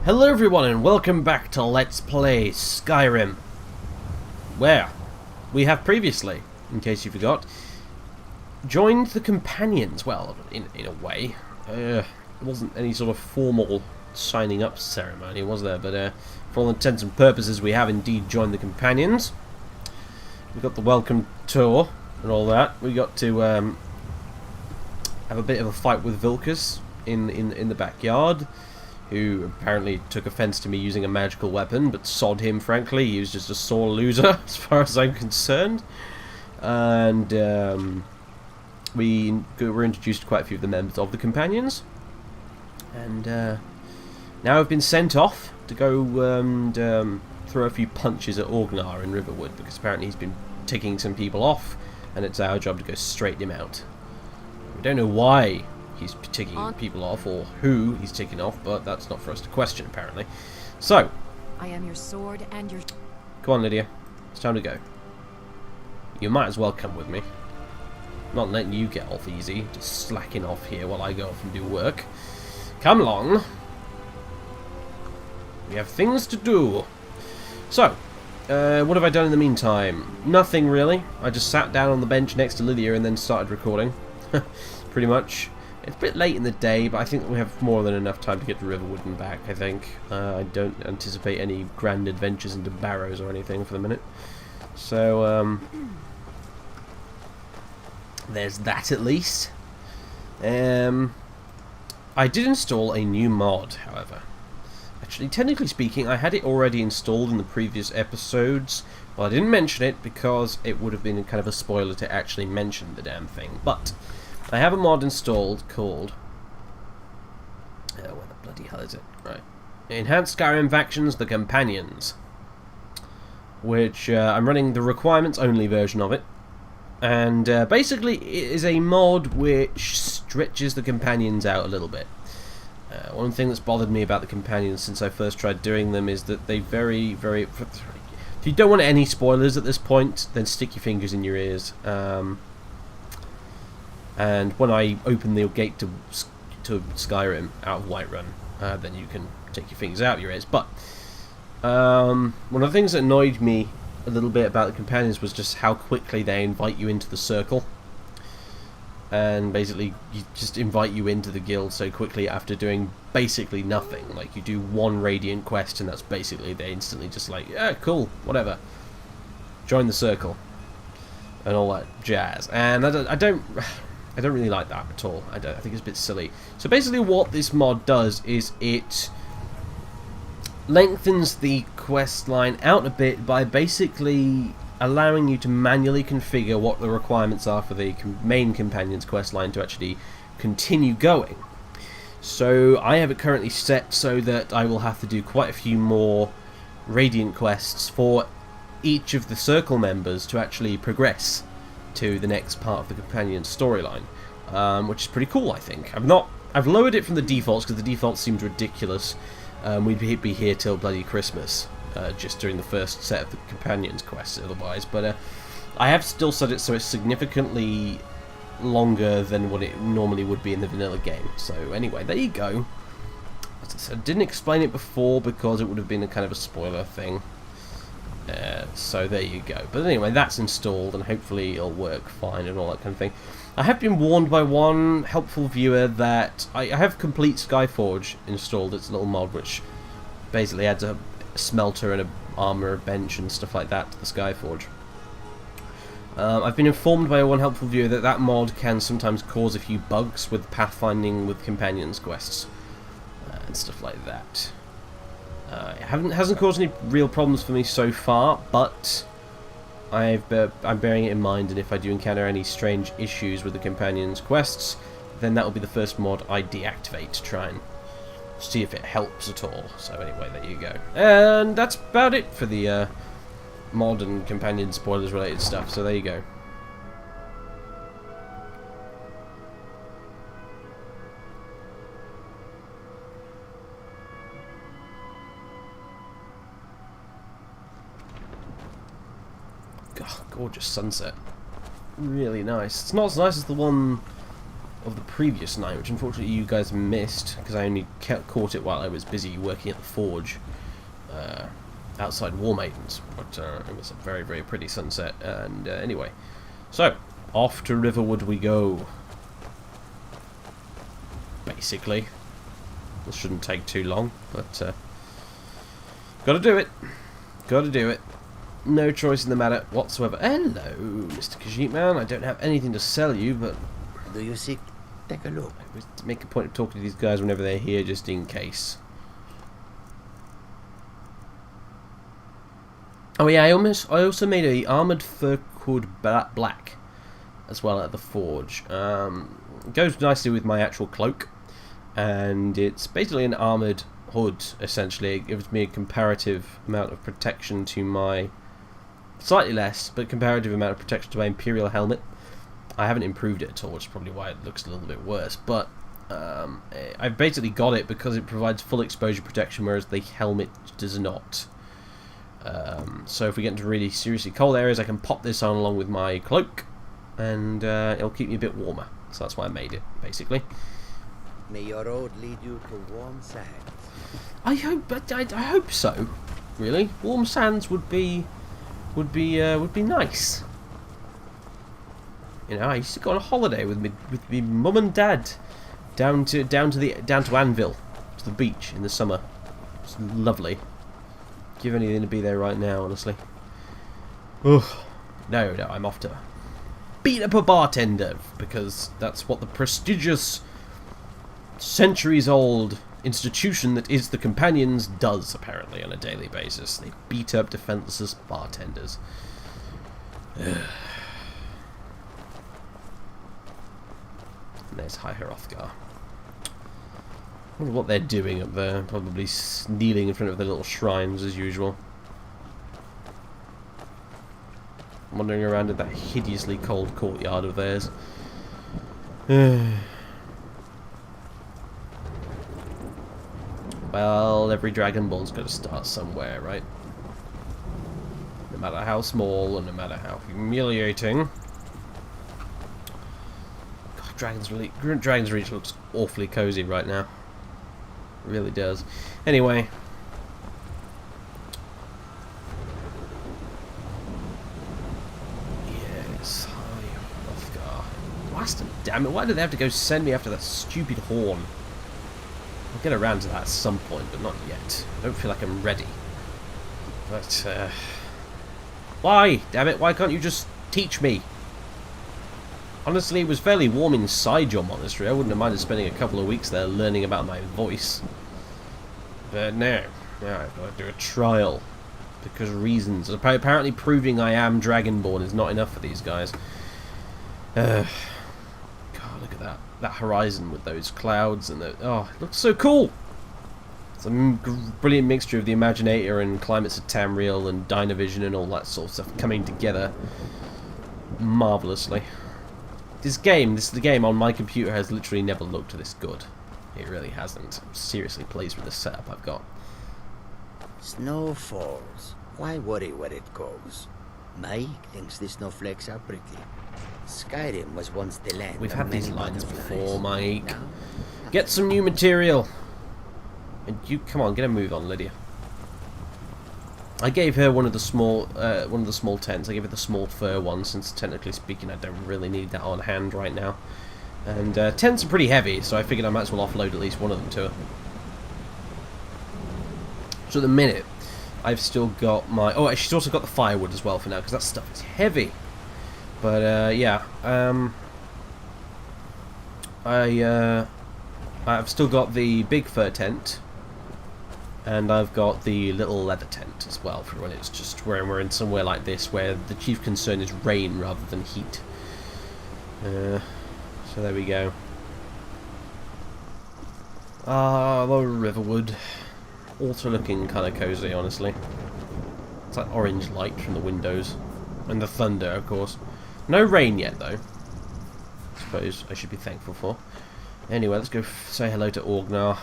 Hello everyone and welcome back to Let's Play Skyrim, where we have previously, in case you forgot, joined the companions. Well, in a way. It wasn't any sort of formal signing up ceremony, was there? But for all intents and purposes we have indeed joined the companions. We got the welcome tour and all that. We got to have a bit of a fight with Vilkas in the backyard, who apparently took offence to me using a magical weapon, but sod him, frankly. He was just a sore loser, as far as I'm concerned. And we were introduced to quite a few of the members of the companions. And now I've been sent off to go and throw a few punches at Orgar in Riverwood, because apparently he's been ticking some people off, and it's our job to go straighten him out. We don't know why he's ticking people off, or who he's ticking off, but that's not for us to question, apparently. So, I am your sword and your... Come on, Lydia. It's time to go. You might as well come with me. I'm not letting you get off easy, just slacking off here while I go off and do work. Come along. We have things to do. So, what have I done in the meantime? Nothing, really. I just sat down on the bench next to Lydia and then started recording. Pretty much. It's a bit late in the day, but I think we have more than enough time to get to Riverwood and back, I think. I don't anticipate any grand adventures into Barrows or anything for the minute. So, there's that at least. I did install a new mod, however. Actually, technically speaking, I had it already installed in the previous episodes. Well, I didn't mention it because it would have been kind of a spoiler to actually mention the damn thing. But I have a mod installed called... where the bloody hell is it? Right. Enhanced Skyrim Factions, The Companions. Which I'm running the requirements only version of it. And basically it is a mod which stretches the companions out a little bit. One thing that's bothered me about the companions since I first tried doing them is that they very... If you don't want any spoilers at this point, then stick your fingers in your ears. And when I open the gate to Skyrim out of Whiterun, then you can take your fingers out of your ears. But one of the things that annoyed me a little bit about the companions was just how quickly they invite you into the circle. And basically, you just invite you into the guild so quickly after doing basically nothing. Like, you do one Radiant quest, and that's basically, they instantly just like, yeah, cool, whatever. Join the circle. And all that jazz. And I don't really like that at all. I think it's a bit silly. So basically what this mod does is it lengthens the quest line out a bit by basically allowing you to manually configure what the requirements are for the main companion's quest line to actually continue going. So I have it currently set so that I will have to do quite a few more Radiant quests for each of the circle members to actually progress to the next part of the companion's storyline, which is pretty cool, I think. I've lowered it from the defaults because the defaults seemed ridiculous. We'd be here till bloody Christmas, just during the first set of the companions quests otherwise, but I have still set it so it's significantly longer than what it normally would be in the vanilla game. So anyway, there you go. As I said, I didn't explain it before because it would have been a kind of a spoiler thing. So there you go. But anyway, that's installed and hopefully it'll work fine and all that kind of thing. I have been warned by one helpful viewer that I have complete Skyforge installed. It's a little mod which basically adds a smelter and a armour bench and stuff like that to the Skyforge. I've been informed by one helpful viewer that that mod can sometimes cause a few bugs with pathfinding with companions quests and stuff like that. It hasn't caused any real problems for me so far, but I'm bearing it in mind, and if I do encounter any strange issues with the companions' quests, then that will be the first mod I deactivate to try and see if it helps at all. So anyway, there you go. And that's about it for the mod and companion spoilers related stuff, so there you go. Oh, gorgeous sunset. Really nice. It's not as nice as the one of the previous night, which unfortunately you guys missed because I only caught it while I was busy working at the forge outside War Maidens. But it was a very, very pretty sunset. And anyway, so off to Riverwood we go. Basically, this shouldn't take too long, but gotta do it. Gotta do it. No choice in the matter whatsoever. Hello, Mr. Khajiit Man. I don't have anything to sell you, but Do you see? Take a look. I always make a point of talking to these guys whenever they're here, just in case. Oh yeah, I also made a armored fur called black as well at the forge. It goes nicely with my actual cloak, and it's basically an armored hood. Essentially, it gives me a comparative amount of protection to my slightly less, but comparative amount of protection to my Imperial helmet. I haven't improved it at all, which is probably why it looks a little bit worse, but I've basically got it because it provides full exposure protection, whereas the helmet does not. So if we get into really seriously cold areas, I can pop this on along with my cloak, and it'll keep me a bit warmer. So that's why I made it, basically. May your road lead you to warm sands. I hope so. Really, warm sands would be nice. You know, I used to go on a holiday with me mum and dad down to Anvil, to the beach in the summer. It's lovely. Give anything to be there right now, honestly. Ugh. No, I'm off to beat up a bartender, because that's what the prestigious, centuries-old institution that is the Companions does, apparently, on a daily basis. They beat up defenseless bartenders. Ugh. And there's High Hrothgar. I wonder what they're doing up there. Probably kneeling in front of their little shrines as usual. Wandering around in that hideously cold courtyard of theirs. Well, every Dragonborn's got to start somewhere, right? No matter how small and no matter how humiliating. God, Dragon's Reach looks awfully cozy right now. It really does. Anyway. Yes, High Hrothgar. Blasted, damn it, why did they have to go send me after that stupid horn? I'll get around to that at some point, but not yet. I don't feel like I'm ready. But, why? Damn it, why can't you just teach me? Honestly, it was fairly warm inside your monastery. I wouldn't have minded spending a couple of weeks there learning about my voice. But no, now I've got to do a trial. Because reasons. Apparently proving I am Dragonborn is not enough for these guys. God, look at that. That horizon with those clouds and the... Oh, it looks so cool! It's a brilliant mixture of the Imaginator and climates of Tamriel and DYNAVISION and all that sort of stuff coming together marvellously. This the game on my computer has literally never looked this good. It really hasn't. I'm seriously pleased with the setup I've got. Snow falls. Why worry where it goes? Mike thinks the snowflakes are pretty. Skyrim was once the land. We've of had these many lines butterflies. before, Mike. Now, Get some new material. And you, come on, get a move on, Lydia. I gave her one of the small tents. I gave her the small fur one, since technically speaking, I don't really need that on hand right now. And tents are pretty heavy, so I figured I might as well offload at least one of them to her. So at the minute, I've still got my... Oh, she's also got the firewood as well for now, because that stuff is heavy. But yeah, I've still got the big fur tent, and I've got the little leather tent as well for when it's just when we're in somewhere like this where the chief concern is rain rather than heat. So there we go. Ah, the Riverwood. Also looking kind of cozy, honestly. It's like orange light from the windows. And the thunder, of course. No rain yet, though. I suppose I should be thankful for. Anyway, let's go say hello to Orgar.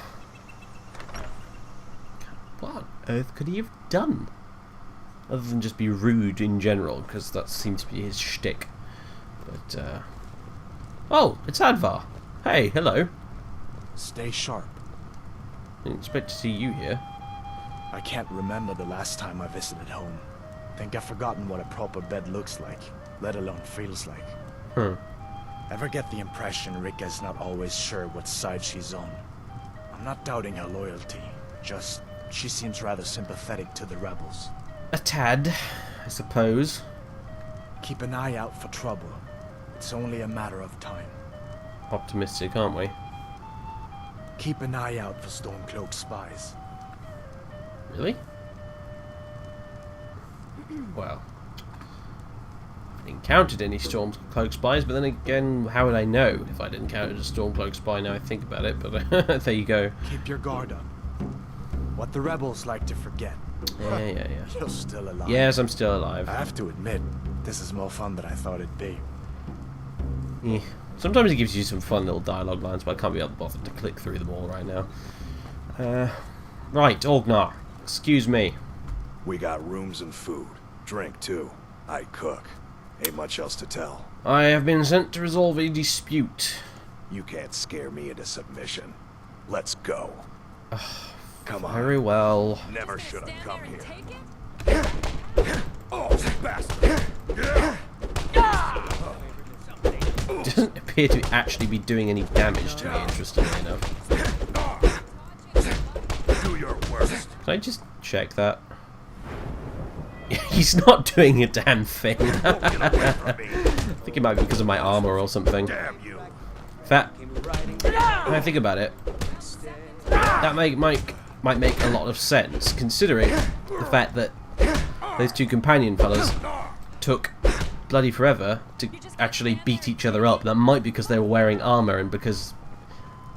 What on earth could he have done? Other than just be rude in general, because that seems to be his shtick. But, oh, it's Advar. Hey, hello. Stay sharp. Didn't expect to see you here. I can't remember the last time I visited home. Think I've forgotten what a proper bed looks like, let alone feels like. Ever get the impression Rika's not always sure what side she's on? I'm not doubting her loyalty, just she seems rather sympathetic to the rebels. A tad, I suppose. Keep an eye out for trouble. It's only a matter of time. Optimistic, aren't we? Keep an eye out for Stormcloak spies. Really? Well, I encountered any Stormcloak spies, but then again, how would I know if I'd encountered a Stormcloak spy now I think about it, but there you go. Keep your guard up. What the rebels like to forget. Yeah. You're still alive. Yes, I'm still alive. I have to admit, this is more fun than I thought it'd be. Yeah. Sometimes it gives you some fun little dialogue lines, but I can't be bothered to click through them all right now. Right, Orgar. Excuse me. We got rooms and food. Drink, too. I cook. Ain't much else to tell. I have been sent to resolve a dispute. You can't scare me into submission. Let's go. Come on. Very well. Never should have come here. Oh, bastard! Doesn't appear to actually be doing any damage to me, interestingly enough. Do your worst. Can I just check that? He's not doing a damn thing. I think it might be because of my armor or something. Damn you. That, when I think about it, that might make a lot of sense, considering the fact that those two companion fellas took bloody forever to actually beat each other up. That might be because they were wearing armor and because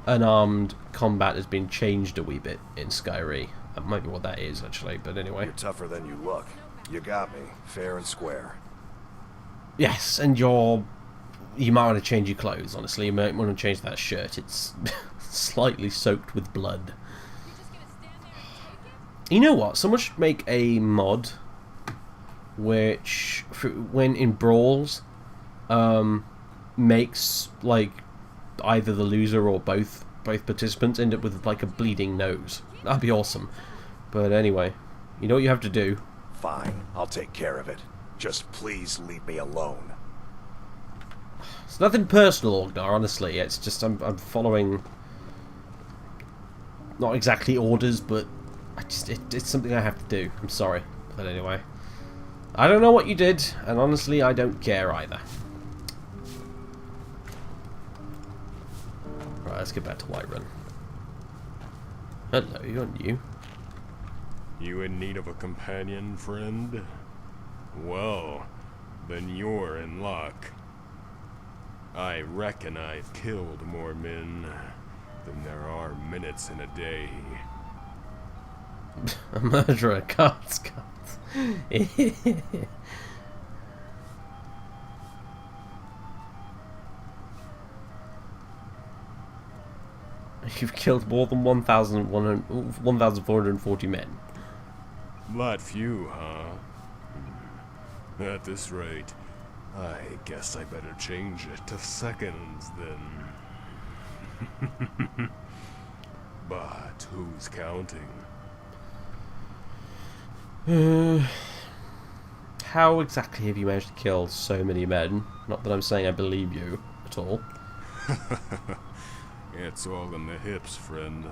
unarmed combat has been changed a wee bit in Skyrim. That might be what that is, actually, but anyway. You're tougher than you look. You got me, fair and square. Yes, and you might want to change your clothes, honestly. You might want to change that shirt. It's slightly soaked with blood. You know what? Someone should make a mod which, when in brawls, makes like either the loser or both participants end up with like a bleeding nose. That'd be awesome. But anyway, you know what you have to do. Fine, I'll take care of it. Just please leave me alone. It's nothing personal, Orgar, honestly. It's just I'm following not exactly orders, but it's something I have to do. I'm sorry. But anyway, I don't know what you did, and honestly, I don't care either. Right, let's get back to Whiterun. Hello, you're new. You in need of a companion, friend? Well, then you're in luck. I reckon I've killed more men than there are minutes in a day. A murderer, cards. You've killed more than 1,440 men. Not few, huh? At this rate, I guess I better change it to seconds then. But who's counting? How exactly have you managed to kill so many men? Not that I'm saying I believe you at all. It's all in the hips, friend.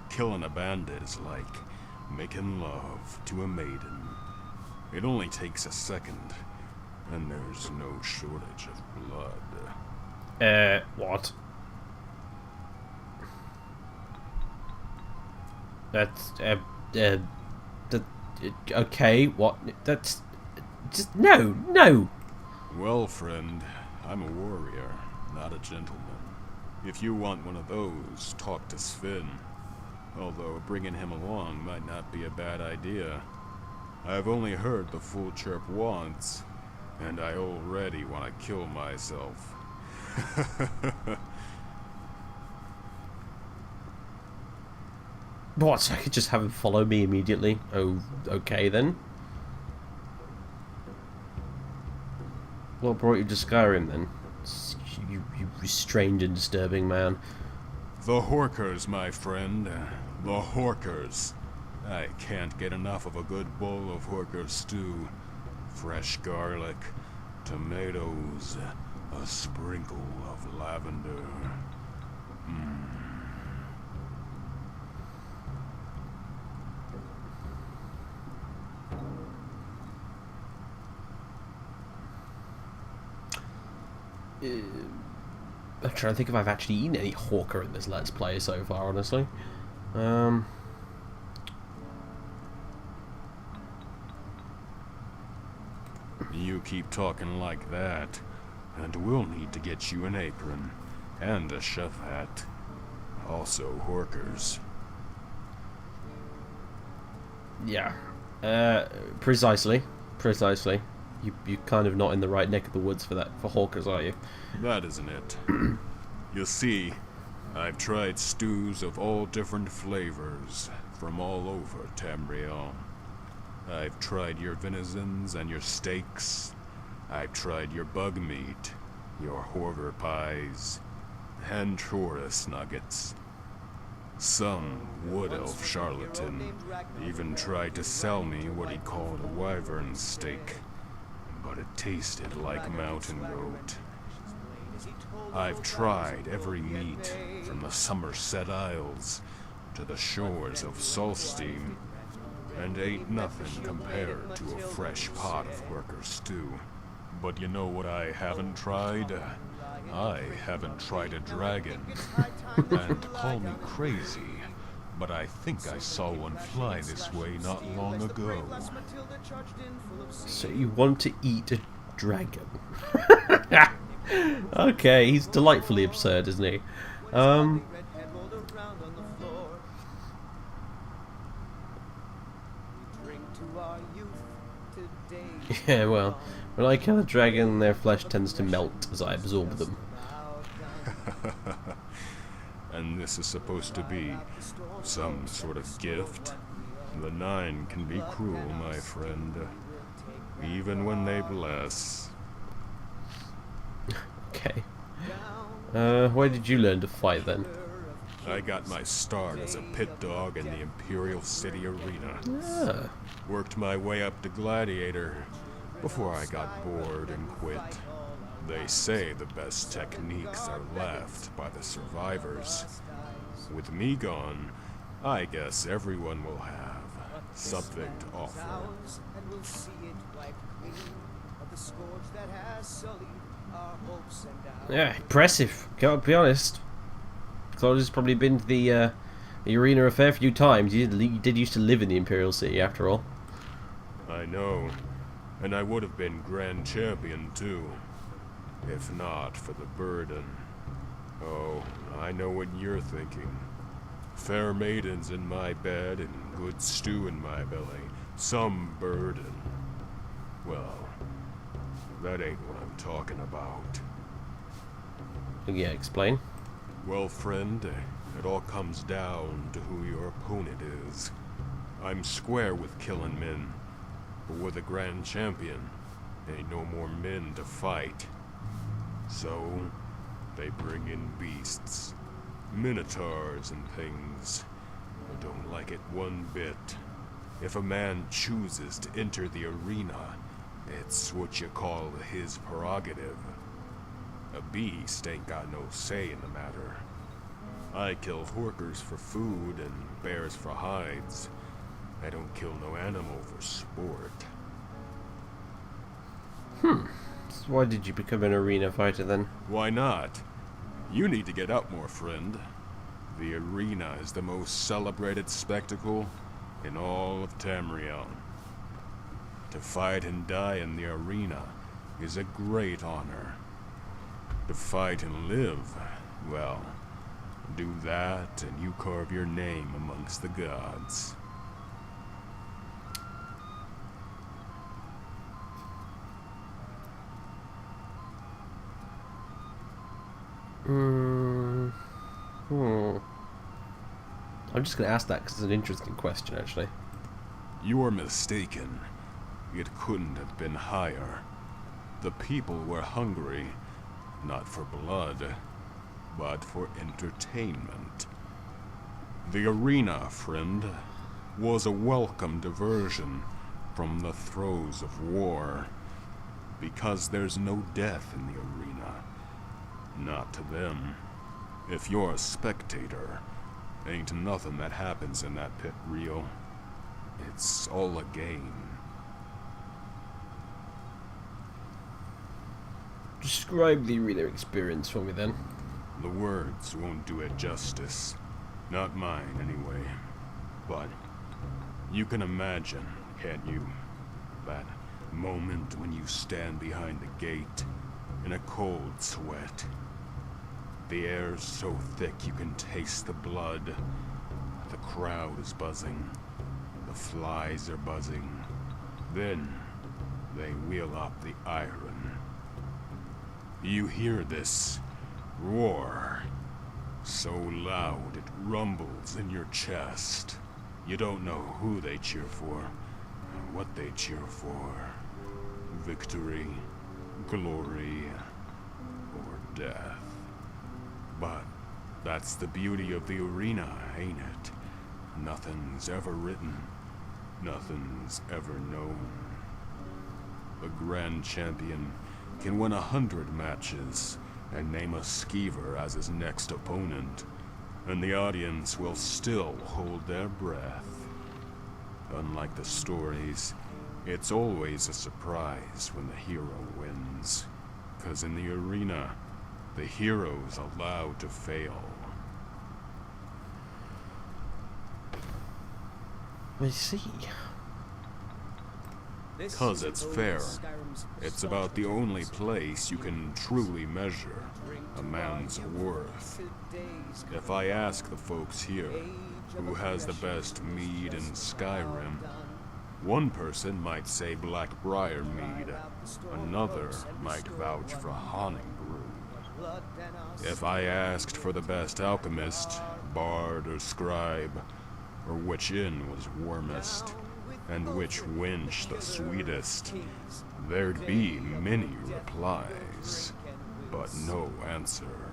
Killing a bandit is like making love to a maiden. It only takes a second, and there's no shortage of blood. What? That's, okay, what? That's, just, no! Well, friend, I'm a warrior, not a gentleman. If you want one of those, talk to Sven. Although bringing him along might not be a bad idea. I've only heard the full chirp once, and I already want to kill myself. What, so I could just have him follow me immediately? Oh, okay then. What brought you to Skyrim then? you strange and disturbing man. The Horkers, my friend. The Horkers. I can't get enough of a good bowl of Horker stew. Fresh garlic, tomatoes, a sprinkle of lavender. I'm trying to think if I've actually eaten any Hawker in this Let's Play so far, honestly. You keep talking like that, and we'll need to get you an apron and a chef hat. Also Horkers. Yeah. Precisely. You're kind of not in the right neck of the woods for that, for Hawkers, are you? That isn't it. You see, I've tried stews of all different flavors from all over Tamriel. I've tried your venizons and your steaks. I've tried your bug meat, your horror pies, and Taurus nuggets. Some wood elf charlatan even tried to sell me what he called a wyvern steak, but it tasted like mountain goat. I've tried every meat from the Somerset Isles to the shores of Solstein, and ate nothing compared to a fresh pot of worker stew. But you know what I haven't tried? I haven't tried a dragon. And call me crazy, but I think I saw one fly this way not long ago. So you want to eat a dragon? Okay, he's delightfully absurd, isn't he? Yeah, well, when I kill a dragon, their flesh tends to melt as I absorb them. And this is supposed to be some sort of gift? The Nine can be cruel, my friend. Even when they bless. Okay. Where did you learn to fight then? I got my start as a pit dog in the Imperial City Arena. Ah. Worked my way up to Gladiator before I got bored and quit. They say the best techniques are left by the survivors. With me gone, I guess everyone will have something to offer. Yeah, impressive. Gotta be honest. Claudius has probably been to the arena a fair few times. You did used to live in the Imperial City, after all. I know, and I would have been Grand Champion too, if not for the burden. Oh, I know what you're thinking. Fair maidens in my bed and good stew in my belly. Some burden. Well, that ain't what I'm talking about. Yeah, explain. Well, friend, it all comes down to who your opponent is. I'm square with killing men, but with a Grand Champion, ain't no more men to fight. So, they bring in beasts, minotaurs and things. I don't like it one bit. If a man chooses to enter the arena, it's what you call his prerogative. A beast ain't got no say in the matter. I kill horkers for food and bears for hides. I don't kill no animal for sport. So why did you become an arena fighter then? Why not? You need to get up more, friend. The arena is the most celebrated spectacle in all of Tamriel. To fight and die in the arena is a great honor. To fight and live, well, do that and you carve your name amongst the gods. I'm just going to ask that because it's an interesting question, actually. You are mistaken. It couldn't have been higher. The people were hungry. not for blood, but for entertainment. The arena, friend, was a welcome diversion from the throes of war, because there's no death in the arena. Not to them. If you're a spectator, ain't nothing that happens in that pit real. It's all a game. Describe the arena experience for me then. The words won't do it justice. Not mine, anyway. But you can imagine, can't you? That moment when you stand behind the gate in a cold sweat. The air's so thick you can taste the blood. The crowd is buzzing. The flies are buzzing. Then they wheel up the iron. You hear this roar, so loud it rumbles in your chest. You don't know who they cheer for, or what they cheer for. Victory, glory, or death. But that's the beauty of the arena, ain't it? Nothing's ever written, nothing's ever known. The grand champion can win 100 matches and name a skeever as his next opponent, and the audience will still hold their breath. Unlike the stories, it's always a surprise when the hero wins, 'cause in the arena, the hero's allowed to fail. I see. 'Cause it's fair. It's about the only place you can truly measure a man's worth. If I ask the folks here who has the best mead in Skyrim, one person might say Blackbriar mead, another might vouch for Honning Brew. If I asked for the best alchemist, bard, or scribe, or which inn was warmest, and which wench the sweetest, there'd be many replies, but no answer.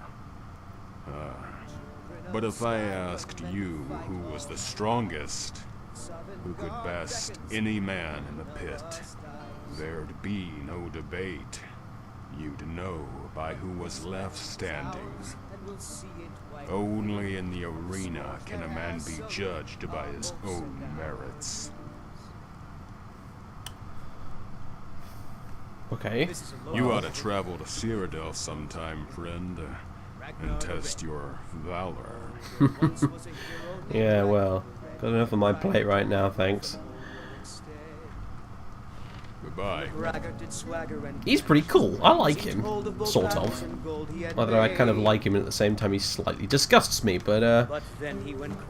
But if I asked you who was the strongest, who could best any man in the pit, there'd be no debate. You'd know by who was left standing. Only in the arena can a man be judged by his own merits. Okay. You ought to travel to Cyrodiil sometime, friend, and test your valor. Yeah, well, got enough on my plate right now, thanks. Goodbye. He's pretty cool. I like him, sort of. Although I kind of like him, and at the same time he slightly disgusts me, but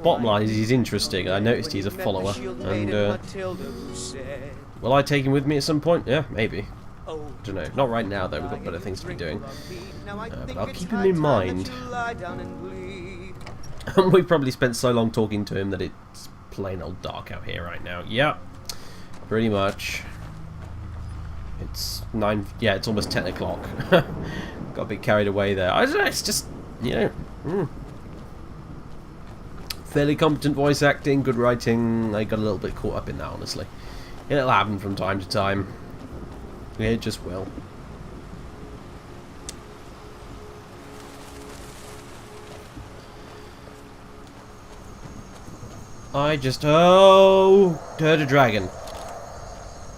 bottom line is he's interesting. I noticed he's a follower, and will I take him with me at some point? Yeah, maybe. Don't know. Not right now, though. We've got better things to be doing. But I'll keep him in mind. We've probably spent so long talking to him that it's plain old dark out here right now. Yep, pretty much. It's 9. Yeah, it's almost 10 o'clock. Got a bit carried away there. I don't know. It's just, you know, fairly competent voice acting, good writing. I got a little bit caught up in that, honestly. It'll happen from time to time. It just will. I just heard a dragon.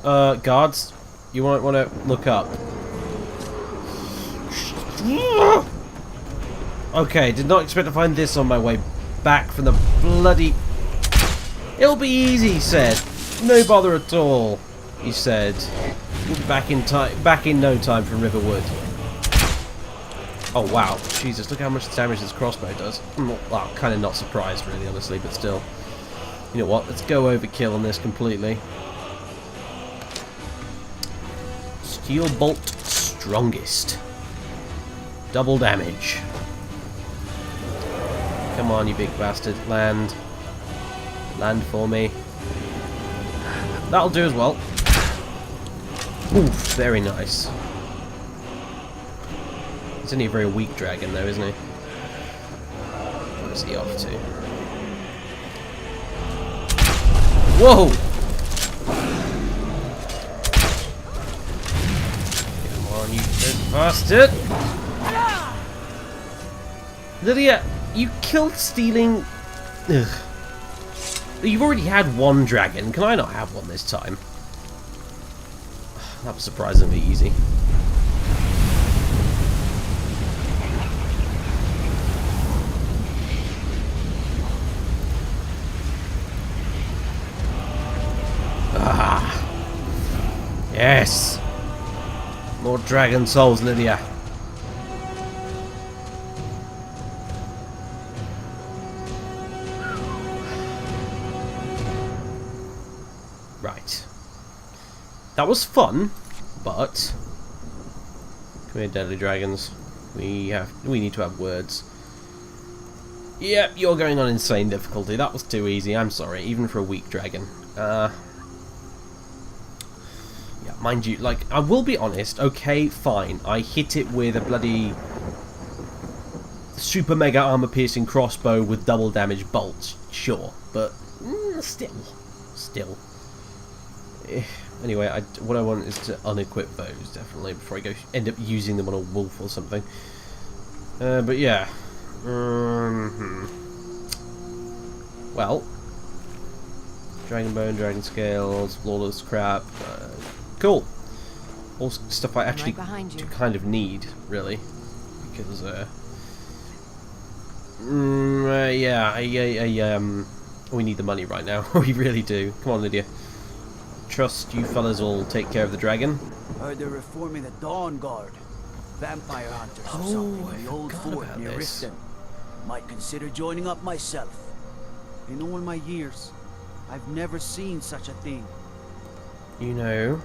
Guards, you might want to look up. Okay, did not expect to find this on my way back from the bloody. It'll be easy, he said. No bother at all, he said. We'll be back in time, back in no time from Riverwood. Oh wow, Jesus! Look how much damage this crossbow does. Well, kind of not surprised, really, honestly, but still. You know what? Let's go overkill on this completely. Steel bolt strongest. Double damage. Come on, you big bastard! Land. Land for me. That'll do as well. Oof, very nice. He's only a very weak dragon, though, isn't he? Where's he off to? Whoa! Come on, you dead bastard! Lydia, you killed stealing... Ugh. You've already had one dragon. Can I not have one this time? That was surprisingly easy. Ah! Yes! More dragon souls, Lydia. Right. That was fun, but come here, deadly dragons. We need to have words. Yep, you're going on insane difficulty. That was too easy. I'm sorry, even for a weak dragon. Yeah, mind you, like, I will be honest. Okay, fine. I hit it with a bloody super mega armor piercing crossbow with double damage bolts. Sure, but still. Anyway, what I want is to unequip those, definitely, before I end up using them on a wolf or something. But yeah. Well. Dragonbone, Dragon Scales, Flawless Crap. Cool. All stuff I actually do kind of need, really. Because, we need the money right now. We really do. Come on, Lydia. Trust you fellas will take care of the dragon. Heard they're reforming the Dawnguard. Vampire hunters or something in the old fort near Riften. Might consider joining up myself. In all my years, I've never seen such a thing. You know,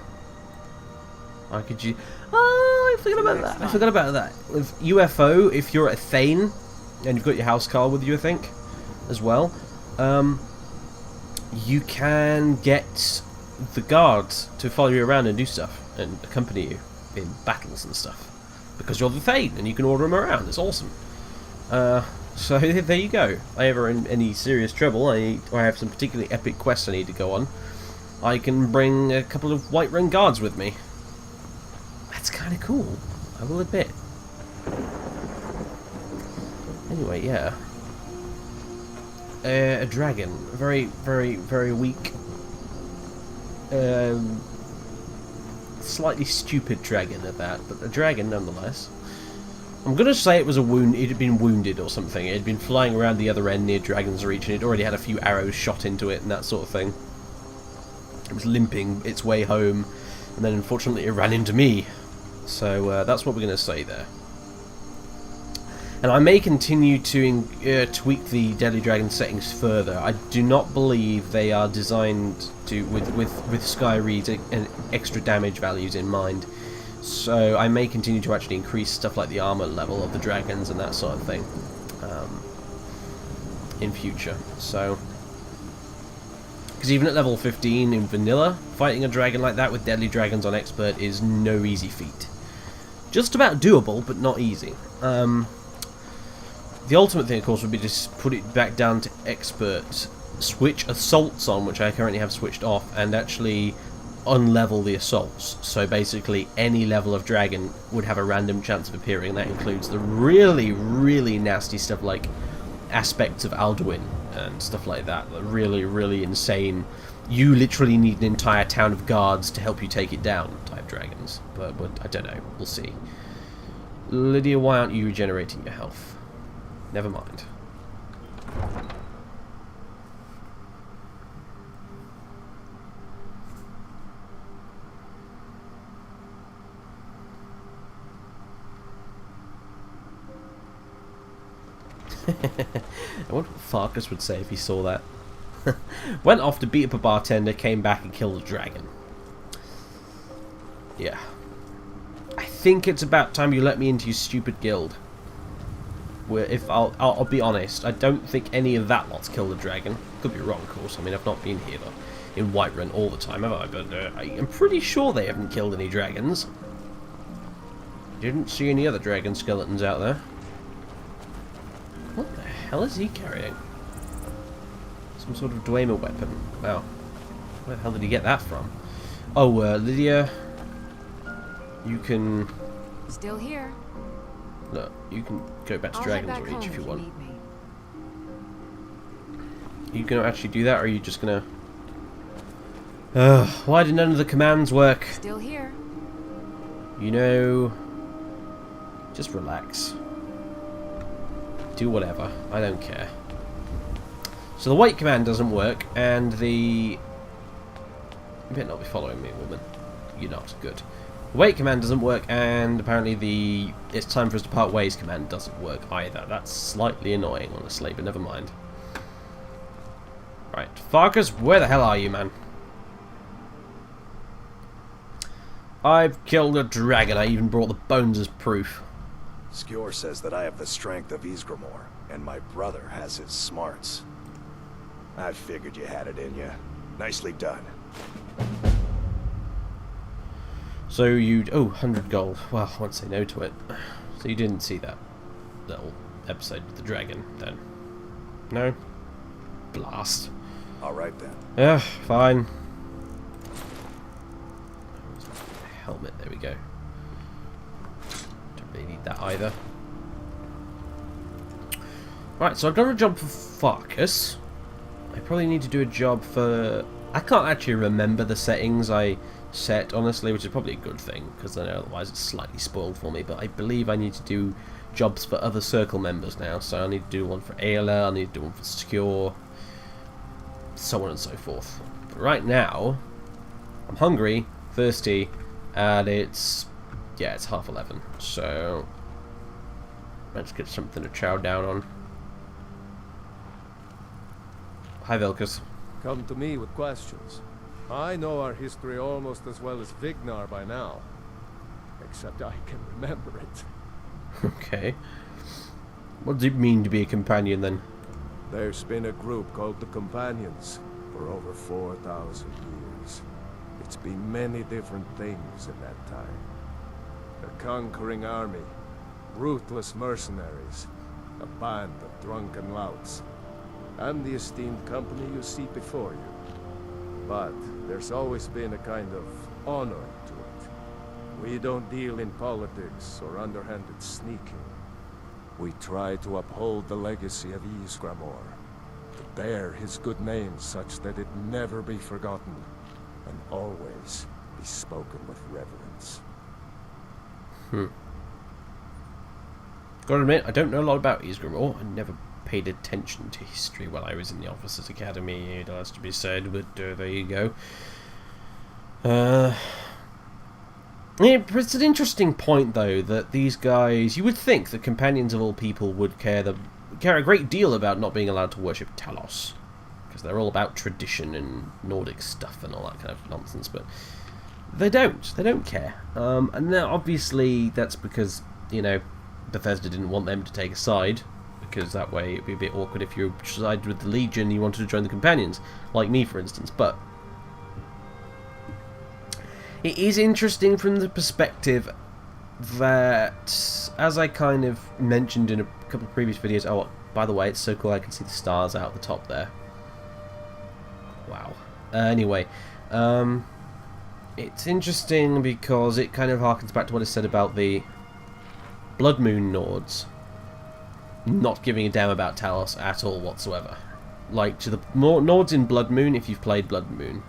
I could I forgot about that. I forgot about that. With UFO, if you're at Thane, and you've got your house car with you, I think, as well, you can get the guards to follow you around and do stuff and accompany you in battles and stuff because you're the Thane and you can order them around. It's awesome. So there you go. If I ever in any serious trouble, or I have some particularly epic quests I need to go on, I can bring a couple of Whiterun guards with me. That's kind of cool, I will admit. Anyway, yeah. A dragon, very, very, very weak. Slightly stupid dragon at that, but a dragon nonetheless. I'm gonna say it was a wound. It had been wounded or something. It had been flying around the other end near Dragon's Reach, and it already had a few arrows shot into it and that sort of thing. It was limping its way home, and then unfortunately it ran into me. So that's what we're gonna say there. And I may continue to tweak the Deadly Dragon settings further. I do not believe they are designed to with Skyrim and extra damage values in mind. So I may continue to actually increase stuff like the armor level of the dragons and that sort of thing in future. So, because even at level 15 in vanilla, fighting a dragon like that with Deadly Dragons on Expert is no easy feat. Just about doable, but not easy. The ultimate thing, of course, would be to put it back down to Expert, switch Assaults on, which I currently have switched off, and actually unlevel the Assaults. So basically, any level of dragon would have a random chance of appearing, and that includes the really, really nasty stuff like Aspects of Alduin and stuff like that. The really, really insane, you literally need an entire town of guards to help you take it down type dragons. But I don't know, we'll see. Lydia, why aren't you regenerating your health? Never mind. I wonder what Farkas would say if he saw that. Went off to beat up a bartender, came back and killed a dragon. Yeah. I think it's about time you let me into your stupid guild. Where if I'll be honest, I don't think any of that lot's killed a dragon. Could be wrong, of course. I mean, I've not been here in Whiterun all the time, have I? But I'm pretty sure they haven't killed any dragons. Didn't see any other dragon skeletons out there. What the hell is he carrying? Some sort of Dwemer weapon. Wow. Where the hell did he get that from? Oh, Lydia. You can... Still here. Look, you can go back to I'll Dragon's head back Reach home if you want. need me. Are you going to actually do that, or are you just going to... why did none of the commands work? Still here. You know... Just relax. Do whatever. I don't care. So the wait command doesn't work, and the... You better not be following me, woman. You're not. Good. The wait command doesn't work, and apparently the it's time for us to part ways command doesn't work either. That's slightly annoying, honestly, but never mind. Right. Farkas, where the hell are you, man? I've killed a dragon. I even brought the bones as proof. Skjor says that I have the strength of Ysgramor, and my brother has his smarts. I figured you had it in you. Nicely done. So you... Oh, 100 gold. Well, I won't say no to it. So you didn't see that little episode with the dragon, then? No? Blast. Alright then. Yeah, fine. Helmet, there we go. Don't really need that either. Right, so I've done a job for Farkas. I probably need to do a job for... I can't actually remember the settings I set, honestly, which is probably a good thing, because then otherwise it's slightly spoiled for me, but I believe I need to do jobs for other circle members now, so I need to do one for Ayla, I need to do one for Skjor, so on and so forth. But right now, I'm hungry, thirsty, and it's... yeah, it's 11:30, so let's get something to chow down on. Hi, Velkus. Come to me with questions. I know our history almost as well as Vignar by now. Except I can remember it. Okay. What does it mean to be a companion, then? There's been a group called the Companions for over 4,000 years. It's been many different things in that time. A conquering army, ruthless mercenaries, a band of drunken louts, and the esteemed company you see before you. But there's always been a kind of honor to it. We don't deal in politics or underhanded sneaking. We try to uphold the legacy of Ysgramor, to bear his good name such that it never be forgotten, and always be spoken with reverence. Gotta admit, I don't know a lot about Ysgramor. I never paid attention to history while I was in the Officers Academy, it has to be said, but there you go. Yeah, it's an interesting point, though, that these guys... You would think that companions of all people would care a great deal about not being allowed to worship Talos, because they're all about tradition and Nordic stuff and all that kind of nonsense, but they don't. They don't care. And now, obviously, that's because, you know, Bethesda didn't want them to take a side, because that way it'd be a bit awkward if you sided with the Legion and you wanted to join the Companions, like me, for instance. But it is interesting from the perspective that, as I kind of mentioned in a couple of previous videos, oh, by the way, it's so cool I can see the stars out the top there. Wow. Anyway, it's interesting because it kind of harkens back to what I said about the Blood Moon Nords not giving a damn about Talos at all whatsoever. Like, to the Nords in Blood Moon, if you've played Blood Moon.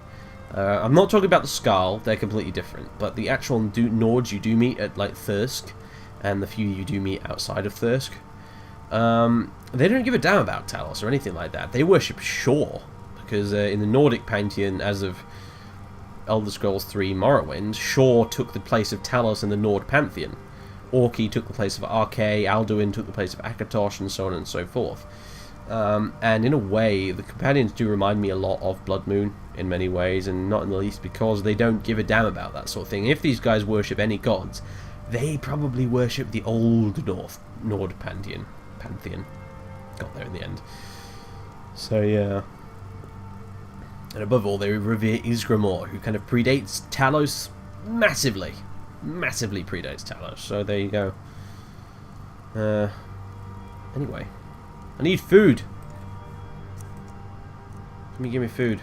I'm not talking about the Skarl, they're completely different, but the actual Nords you do meet at, like, Thirsk, and the few you do meet outside of Thirsk, they don't give a damn about Talos or anything like that. They worship Shor, because in the Nordic pantheon, as of Elder Scrolls 3 Morrowind, Shor took the place of Talos in the Nord pantheon. Orki took the place of Arche, Alduin took the place of Akatosh, and so on and so forth. And in a way, the Companions do remind me a lot of Blood Moon in many ways, and not in the least because they don't give a damn about that sort of thing. If these guys worship any gods, they probably worship the old Nord pantheon. Got there in the end. So yeah. And above all, they revere Ysgramor, who kind of predates Talos massively. massively predates Talos, so there you go. Anyway, I need food. Give me food.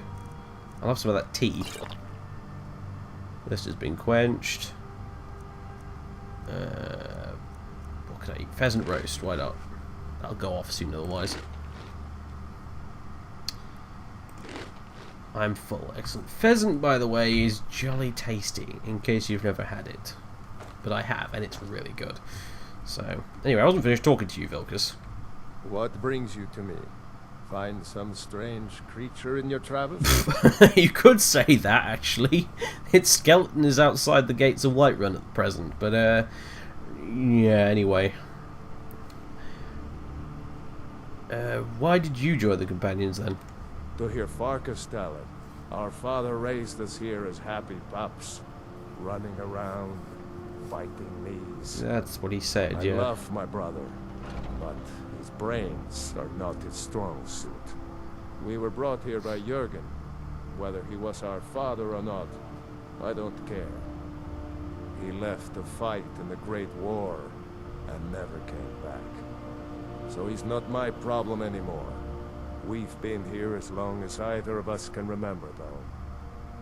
I'll have some of that tea. This has been quenched. What can I eat? Pheasant roast, why not? That'll go off soon otherwise. I'm full. Excellent. Pheasant, by the way, is jolly tasty, in case you've never had it. But I have, and it's really good. So, anyway, I wasn't finished talking to you, Vilkas. What brings you to me? Find some strange creature in your travels? You could say that, actually. Its skeleton is outside the gates of Whiterun at present, but, yeah, anyway. Why did you join the Companions, then? To hear Farkas tell it. Our father raised us here as happy pups, running around, fighting knees. That's what he said, yeah. I love my brother, but his brains are not his strong suit. We were brought here by Jürgen. Whether he was our father or not, I don't care. He left to fight in the Great War and never came back. So he's not my problem anymore. We've been here as long as either of us can remember, though.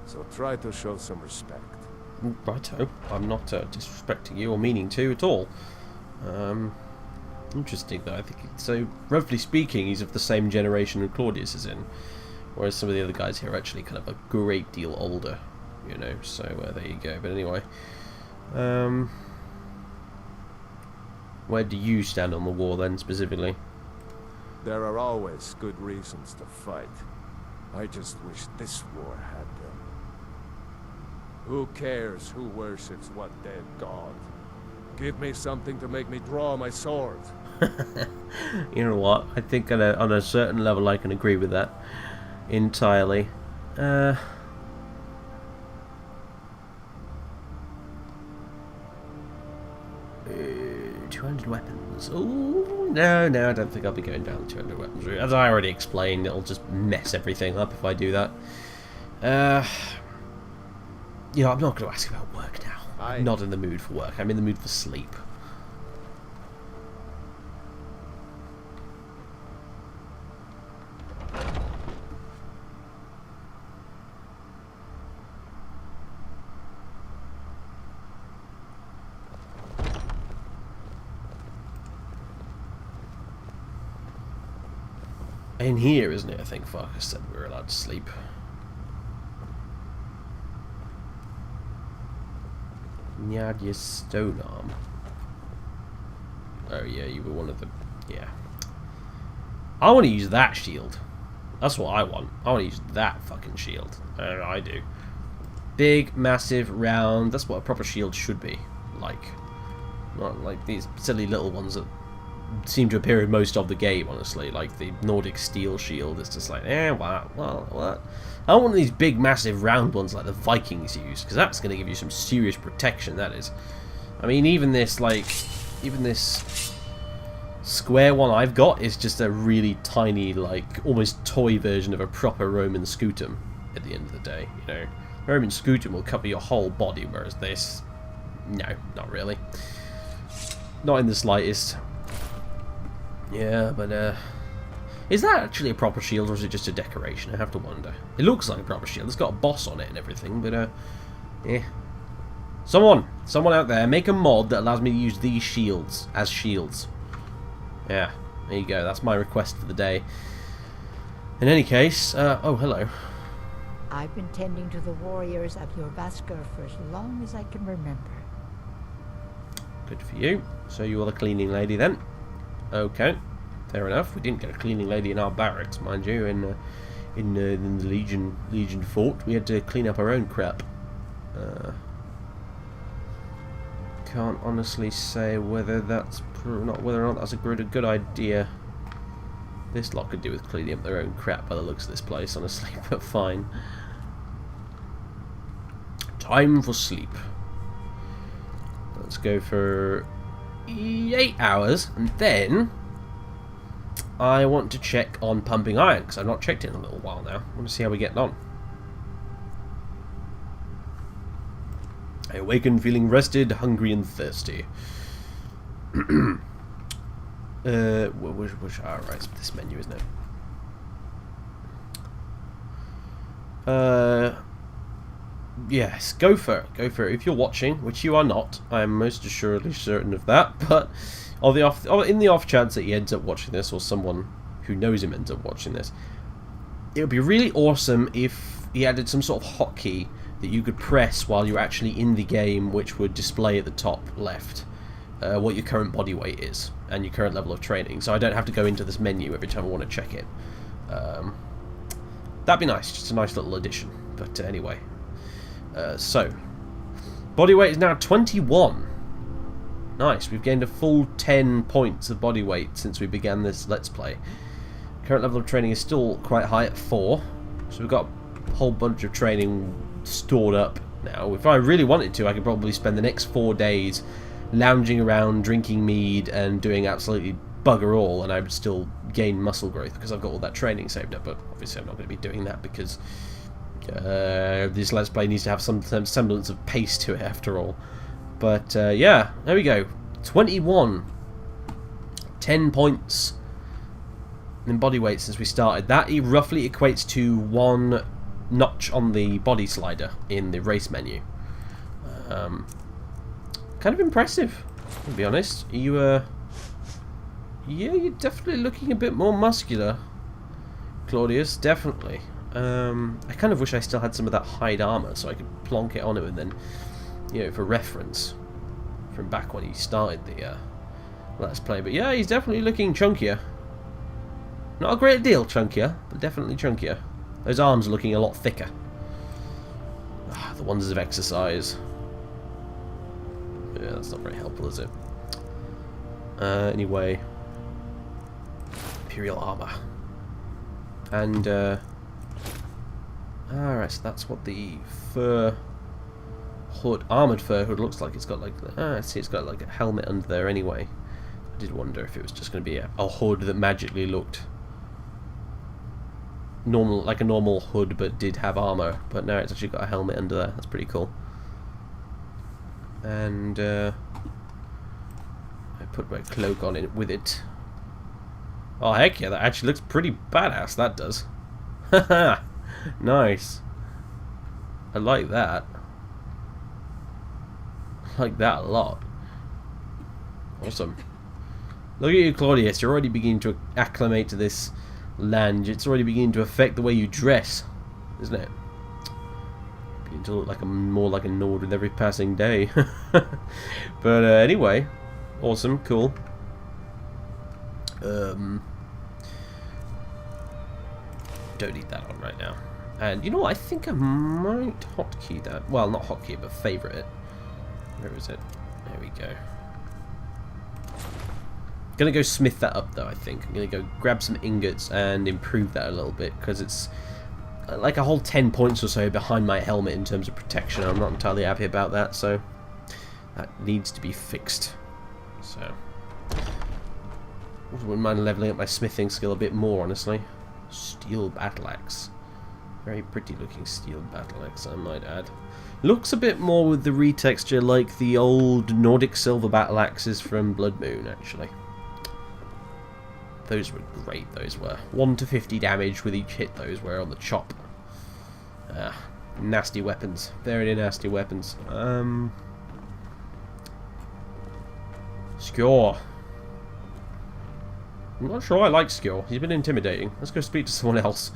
So try to show some respect. Righto. I'm not disrespecting you or meaning to at all. Interesting, though. I think so. Roughly speaking, he's of the same generation that Claudius is in, whereas some of the other guys here are actually kind of a great deal older. You know. So there you go. But anyway, where do you stand on the war then, specifically? There are always good reasons to fight. I just wish this war had them. Who cares who worships what dead god? Give me something to make me draw my sword. You know what? I think on a certain level I can agree with that entirely. 200 weapons. Ooh, no, I don't think I'll be going down the 200 weapons route. As I already explained, it'll just mess everything up if I do that. You know, I'm not going to ask about work now. I'm not in the mood for work. I'm in the mood for sleep. In here, isn't it? I think Farkas said we were allowed to sleep. Nyadya's stone arm. Oh yeah, you were one of the... Yeah. I want to use that shield. That's what I want. I want to use that fucking shield. I do. Big, massive, round. That's what a proper shield should be. Like. Not like these silly little ones that seem to appear in most of the game, honestly. Like the Nordic steel shield is just like, what? I want one of these big, massive, round ones like the Vikings use, because that's going to give you some serious protection, that is. I mean, even this square one I've got is just a really tiny, like, almost toy version of a proper Roman scutum at the end of the day, you know. Roman scutum will cover your whole body, whereas this, no, not really. Not in the slightest. Yeah, but, is that actually a proper shield, or is it just a decoration? I have to wonder. It looks like a proper shield. It's got a boss on it and everything, but, yeah. Someone out there, make a mod that allows me to use these shields as shields. Yeah, there you go. That's my request for the day. In any case, oh, hello. I've been tending to the warriors of your Vasker for as long as I can remember. Good for you. So you are the cleaning lady then. Okay, fair enough. We didn't get a cleaning lady in our barracks, mind you. In the Legion fort, we had to clean up our own crap. Can't honestly say whether or not that's a good idea. This lot could do with cleaning up their own crap by the looks of this place, honestly. But fine. Time for sleep. Let's go for 8 hours, and then I want to check on pumping iron, because I've not checked it in a little while now. I want to see how we're getting on. I awaken feeling rested, hungry, and thirsty. Alright, it's this menu, isn't it? Yes, go for it. Go for it. If you're watching, which you are not, I am most assuredly certain of that, but in the off chance that he ends up watching this, or someone who knows him ends up watching this, it would be really awesome if he added some sort of hotkey that you could press while you're actually in the game, which would display at the top left what your current body weight is and your current level of training, so I don't have to go into this menu every time I want to check it. That'd be nice, just a nice little addition. But anyway, so body weight is now 21. Nice, we've gained a full 10 points of body weight since we began this Let's Play. Current level of training is still quite high at 4, so we've got a whole bunch of training stored up now. If I really wanted to, I could probably spend the next 4 days lounging around, drinking mead, and doing absolutely bugger all, and I would still gain muscle growth because I've got all that training saved up. But obviously I'm not going to be doing that because this Let's Play needs to have some semblance of pace to it after all. But yeah, there we go. 21. 10 points in body weight since we started. That roughly equates to 1 notch on the body slider in the race menu. Kind of impressive, to be honest. Yeah, you're definitely looking a bit more muscular, Claudius, definitely. I kind of wish I still had some of that hide armor so I could plonk it on him and then, you know, for reference from back when he started the Let's Play. But yeah, he's definitely looking chunkier. Not a great deal chunkier, but definitely chunkier. Those arms are looking a lot thicker. The wonders of exercise. Yeah, that's not very helpful, is it? Anyway, Imperial armor. And alright, so that's what the fur hood, armored fur hood, looks like. It's got like, I see, it's got like a helmet under there. Anyway, I did wonder if it was just going to be a hood that magically looked normal, like a normal hood, but did have armor. But no, it's actually got a helmet under there. That's pretty cool. And I put my cloak on it with it. Oh heck yeah, that actually looks pretty badass, that does. Haha, nice. I like that. I like that a lot. Awesome. Look at you, Claudius, you're already beginning to acclimate to this land. It's already beginning to affect the way you dress, isn't it? Beginning to look like more like a Nord with every passing day. But anyway, awesome, cool. Don't need that on right now. And you know what? I think I might hotkey that. Well, not hotkey it, but favourite it. Where is it? There we go. Gonna go smith that up though, I think. I'm gonna go grab some ingots and improve that a little bit, because it's like a whole 10 points or so behind my helmet in terms of protection. I'm not entirely happy about that, so that needs to be fixed. So wouldn't mind leveling up my smithing skill a bit more, honestly. Steel battle axe. Very pretty looking steel battle axe, I might add. Looks a bit more with the retexture like the old Nordic silver battle axes from Blood Moon, actually. Those were great, those were. 1 to 50 damage with each hit, those were on the chop. Nasty weapons. Very nasty weapons. Skjor. I'm not sure I like Skjor. He's been intimidating. Let's go speak to someone else.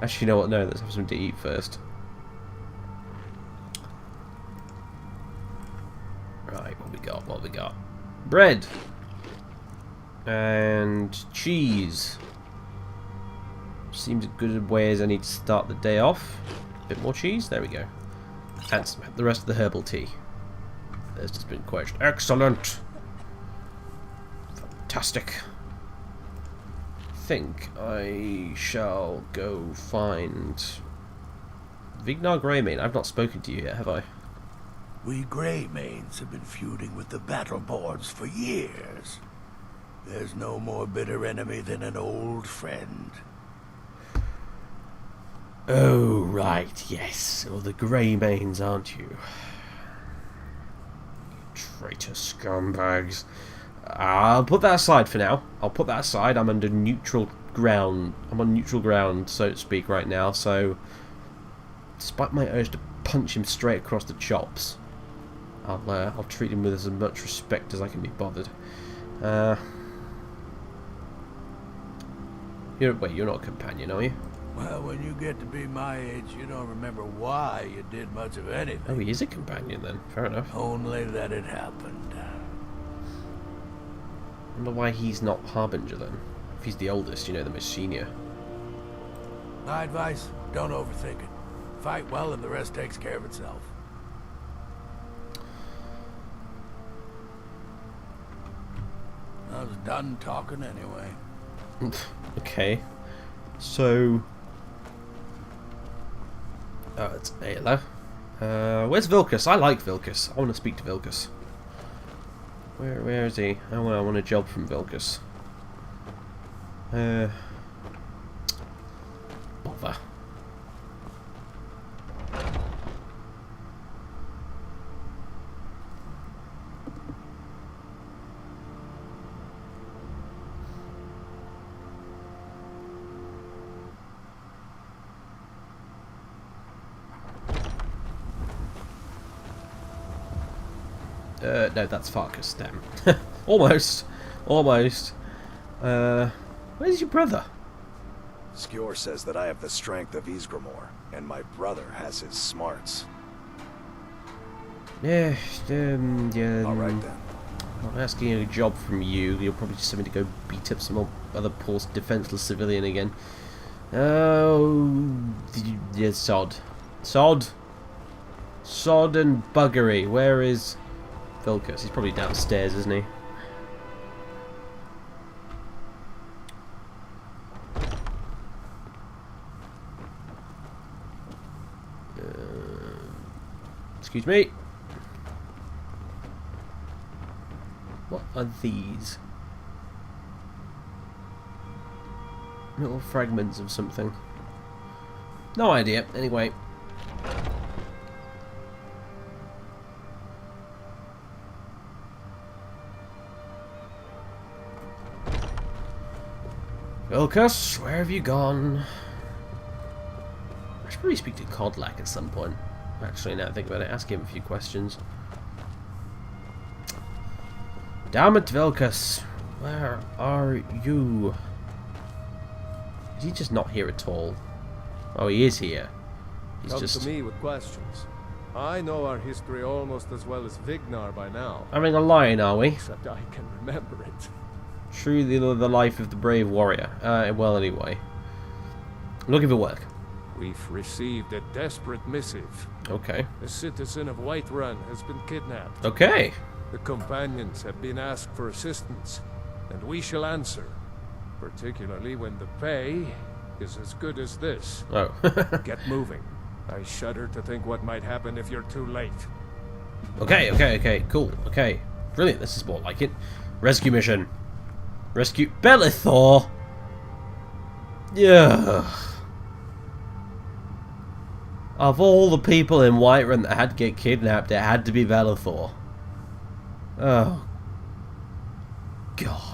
Actually, you know what? No, let's have something to eat first. Right, what we got? What we got? Bread. And cheese. Seems as good a way as I need to start the day off. A bit more cheese. There we go. And some, the rest of the herbal tea. There's just been quenched. Excellent. Fantastic. I think I shall go find Vignar Greymane. I've not spoken to you yet, have I? We Greymanes have been feuding with the Battleborns for years. There's no more bitter enemy than an old friend. Oh, right, yes. Well, the grey mains, aren't you? Traitor scumbags. I'll put that aside for now. I'll put that aside. I'm under neutral ground. I'm on neutral ground, so to speak, right now. So, despite my urge to punch him straight across the chops, I'll treat him with as much respect as I can be bothered. Wait, you're not a companion, are you? Well, when you get to be my age, you don't remember why you did much of anything. Oh, he is a companion then. Fair enough. Only that it happened. I wonder why he's not Harbinger then. If he's the oldest, you know, the most senior. My advice, don't overthink it. Fight well and the rest takes care of itself. I was done talking anyway. Okay. So... Oh, it's Ayla. Where's Vilcus? I like Vilcus. I want to speak to Vilcus. Where is he? I want a job from Vilcus. Bother. No, that's Farkas, damn. Almost. Almost. Where's your brother? Skjor says that I have the strength of Ysgramor, and my brother has his smarts. Yeah, Alright then. I'm asking a job from you. You'll probably just send me to go beat up some other poor defenseless civilian again. Oh, yeah, sod. Sod. Sod and buggery. Where is Vilcus? He's probably downstairs, isn't he? Excuse me. What are these? Little fragments of something. No idea. Anyway. Vilcus, where have you gone? I should probably speak to Kodlak at some point. Actually, now I think about it, ask him a few questions. Damn it, Vilcus! Where are you? Is he just not here at all? Oh, he is here. He's Come just to me with questions. I know our history almost as well as Vignar by now. having a line, are we? Except I can remember it. Truly the life of the brave warrior. Well, anyway. Looking for work. We've received a desperate missive. Okay. A citizen of Whiterun has been kidnapped. Okay. The companions have been asked for assistance, and we shall answer. Particularly when the pay is as good as this. Oh. Get moving. I shudder to think what might happen if you're too late. Okay, cool. Okay. Brilliant, this is more like it. Rescue mission. Rescue Belethor! Yeah. Of all the people in Whiterun that had to get kidnapped, it had to be Belethor. Oh. God.